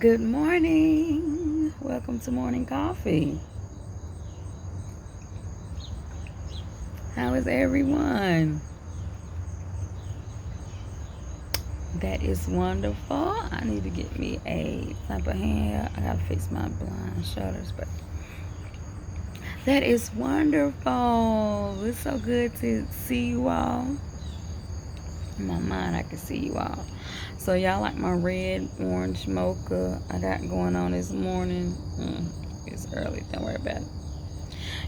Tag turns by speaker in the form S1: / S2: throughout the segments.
S1: Good morning. Welcome to Morning Coffee. How is everyone? That is wonderful. I need to get me a type of hair. I gotta fix my blind shutters, but that is wonderful. It's so good to see you all. In my mind, I can see you all. So y'all like my red, orange mocha I got going on this morning? It's early. Don't worry about it.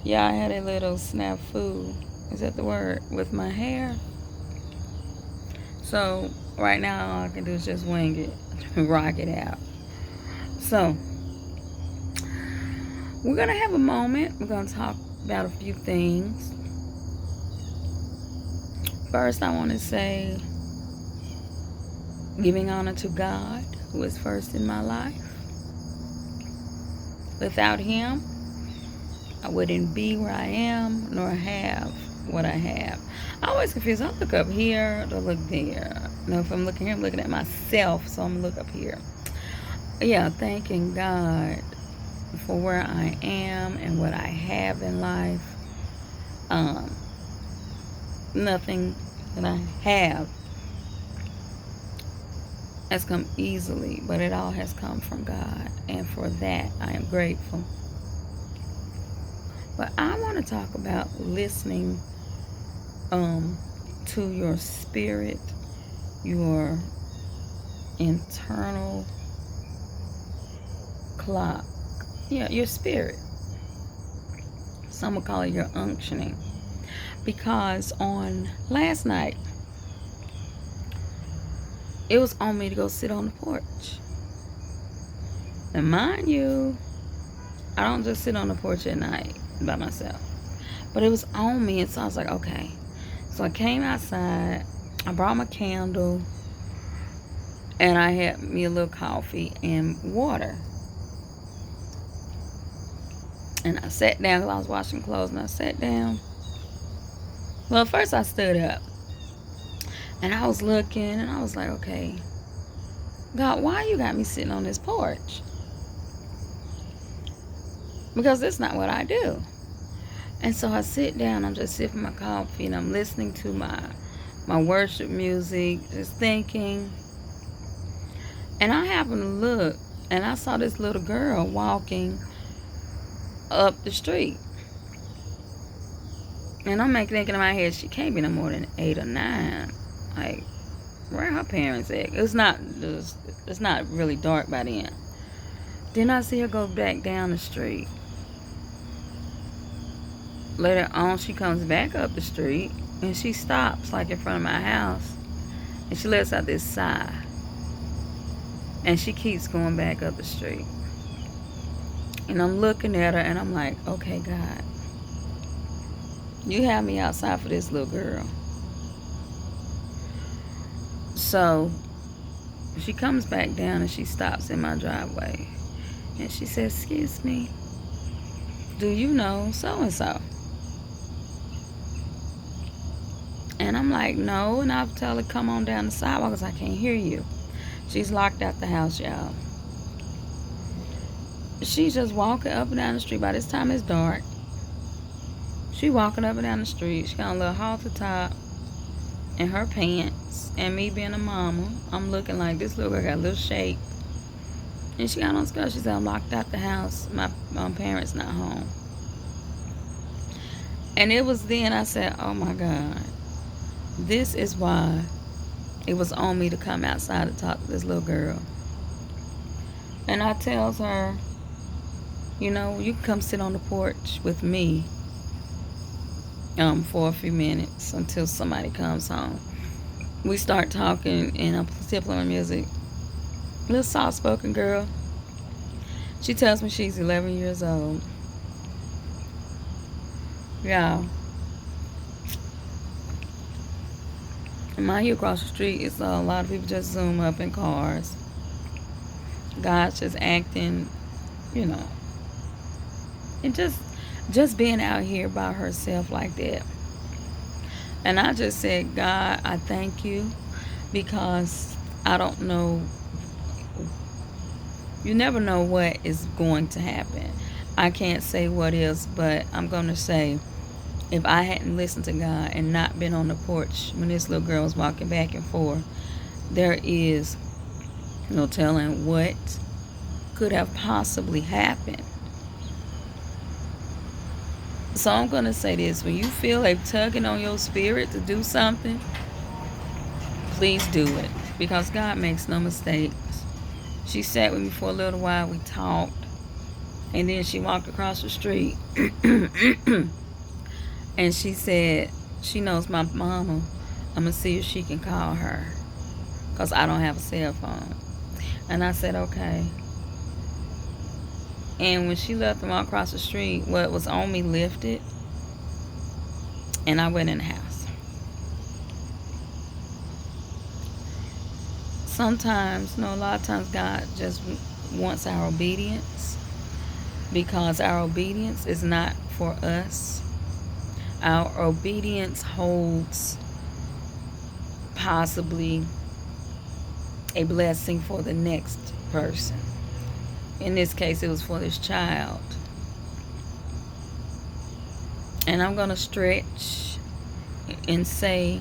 S1: Yeah, I had a little snafu. Is that the word? With my hair. So right now all I can do is just wing it, rock it out. So we're gonna have a moment. We're gonna talk about a few things. First, I want to say giving honor to God, who is first in my life. Without Him, I wouldn't be where I am, nor have what I have. I always confuse. I look up here to look there. You know, if I'm looking here, I'm looking at myself, so I'm gonna look up here. Yeah, thanking God for where I am and what I have in life. Nothing that I have has come easily, but it all has come from God, and for that I am grateful. But I want to talk about listening to your spirit, your internal clock. Yeah, your spirit. Some would call it your unctioning. Because on last night, it was on me to go sit on the porch. And mind you, I don't just sit on the porch at night by myself. But it was on me, and so I was like, okay. So I came outside, I brought my candle, and I had me a little coffee and water. And I sat down because I was washing clothes, and I sat down. Well, first I stood up. And I was looking, and I was like, okay, God, why you got me sitting on this porch? Because that's not what I do. And so I sit down, I'm just sipping my coffee, and I'm listening to my worship music, just thinking. And I happened to look, and I saw this little girl walking up the street. And I'm thinking in my head, she can't be no more than 8 or 9. Like, where are her parents at? It's not really dark by then. Then I see her go back down the street. Later on, she comes back up the street, and she stops like in front of my house, and she lets out this sigh, and she keeps going back up the street. And I'm looking at her, and I'm like, okay, God, you have me outside for this little girl. So she comes back down, and she stops in my driveway, and she says, excuse me, do you know so-and-so? And I'm like, no. And I'll tell her, come on down the sidewalk because I can't hear you. She's locked out the house, y'all. She's just walking up and down the street. By this time, it's dark. She walking up and down the street. She got a little halter top in her pants. And me being a mama, I'm looking like this little girl got a little shape. And she got on skirt. She said, I'm locked out the house. My parents not home. And it was then I said, oh my God. This is why it was on me to come outside to talk to this little girl. And I tells her, you know, you can come sit on the porch with me for a few minutes until somebody comes home. We start talking, and I'm still playing music. Little soft-spoken girl. She tells me she's 11 years old. Y'all. And my here across the street is a lot of people just zoom up in cars. God's just acting, you know, and just being out here by herself like that. And I just said, God, I thank you, because I don't know You never know what is going to happen. I can't say what is, but I'm going to say, if I hadn't listened to God and not been on the porch when this little girl was walking back and forth, there is no telling what could have possibly happened. So I'm going to say this. When you feel like tugging on your spirit to do something, please do it. Because God makes no mistakes. She sat with me for a little while. We talked. And then she walked across the street. And she said she knows my mama. I'm going to see if she can call her. Because I don't have a cell phone. And I said, okay. And when she left and walked across the street, what was on me lifted. And I went in the house. Sometimes, a lot of times God just wants our obedience. Because our obedience is not for us. Our obedience holds possibly a blessing for the next person. In this case, it was for this child. And I'm going to stretch and say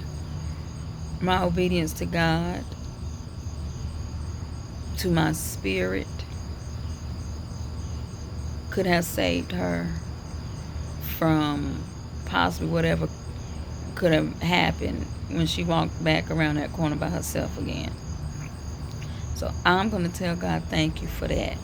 S1: my obedience to God, to my spirit, could have saved her from possibly whatever could have happened when she walked back around that corner by herself again. So I'm going to tell God thank you for that.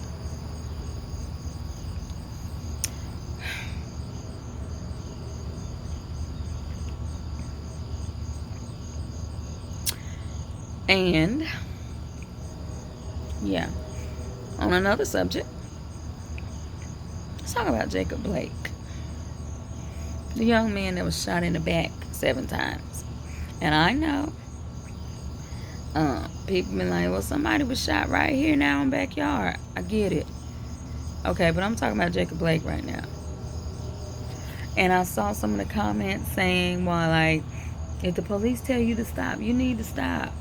S1: And yeah, on another subject, let's talk about Jacob Blake, the young man that was shot in the back 7 times. And I know people been like, well, somebody was shot right here now in the backyard. I get it. Okay, but I'm talking about Jacob Blake right now. And I saw some of the comments saying, well, like, if the police tell you to stop, you need to stop.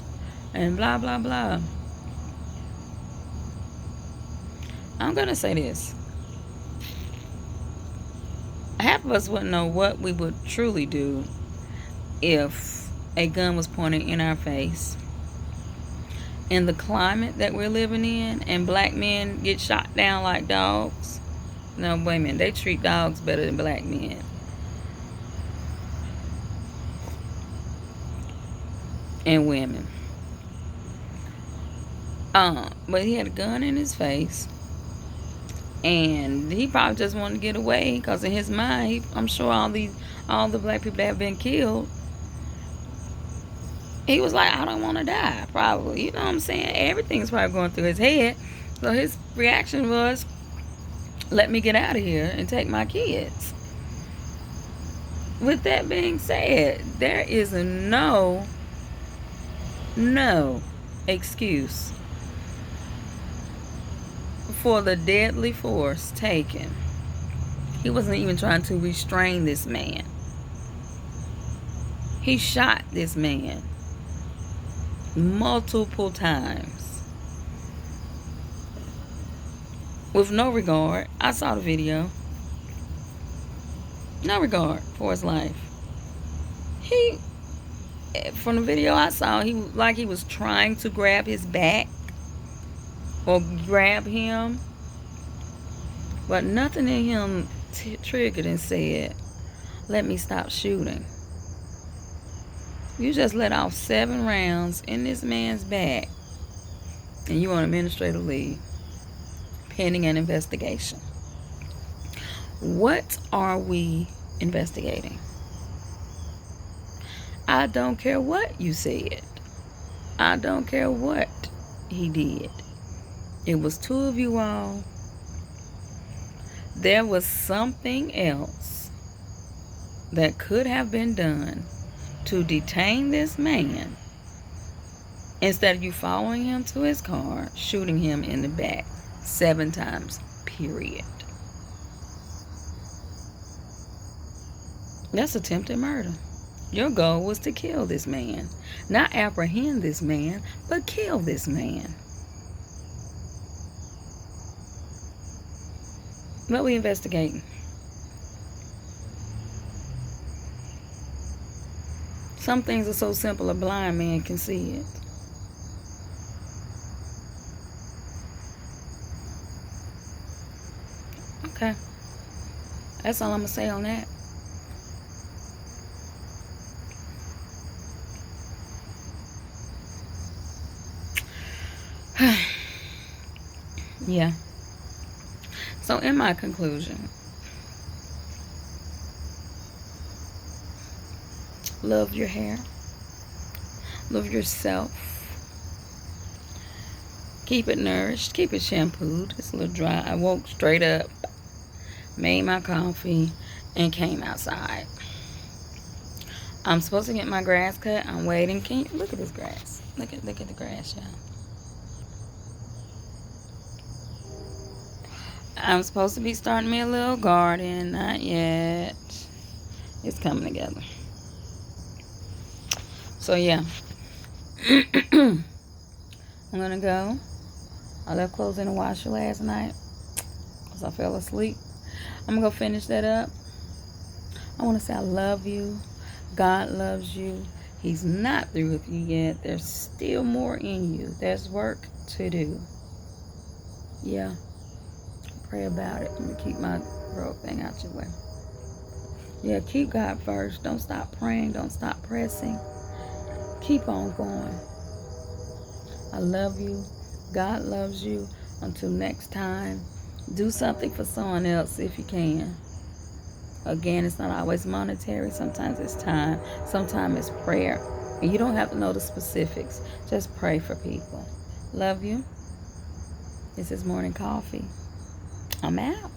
S1: And blah, blah, blah. I'm going to say this. Half of us wouldn't know what we would truly do if a gun was pointed in our face. In the climate that we're living in, and black men get shot down like dogs. No, wait a minute. They treat dogs better than black men. And women. But he had a gun in his face. And he probably just wanted to get away. Because in his mind, I'm sure all the black people that have been killed, he was like, I don't want to die, probably. You know what I'm saying? Everything's probably going through his head. So his reaction was, let me get out of here and take my kids. With that being said, there is no excuse for the deadly force taken. He wasn't even trying to restrain this man. He shot this man multiple times with no regard. I saw the video. No regard for his life. From the video I saw, he was trying to grab his back or grab him, but nothing in him triggered and said, let me stop shooting. You just let off 7 rounds in this man's back, and you on administrative leave pending an investigation. What are we investigating? I don't care what you said. I don't care what he did. It was 2 of you all. There was something else that could have been done to detain this man instead of you following him to his car, shooting him in the back 7 times, period. That's attempted murder. Your goal was to kill this man. Not apprehend this man, but kill this man. What we investigating? Some things are so simple a blind man can see it. Okay. That's all I'm going to say on that. Yeah. So in my conclusion, love your hair. Love yourself. Keep it nourished. Keep it shampooed. It's a little dry. I woke straight up, made my coffee, and came outside. I'm supposed to get my grass cut. I'm waiting. Can you look at this grass? Look at the grass, y'all. I'm supposed to be starting me a little garden. Not yet. It's coming together. So yeah. I'm gonna go. I left clothes in the washer last night because I fell asleep. I'm gonna go finish that up. I want to say I love you. God loves you. He's not through with you yet. There's still more in you. There's work to do. Yeah. Pray about it. Let me keep my robe thing out your way. Yeah, keep God first. Don't stop praying. Don't stop pressing. Keep on going. I love you. God loves you. Until next time, do something for someone else if you can. Again, it's not always monetary. Sometimes it's time. Sometimes it's prayer. And you don't have to know the specifics. Just pray for people. Love you. This is Morning Coffee. I'm out.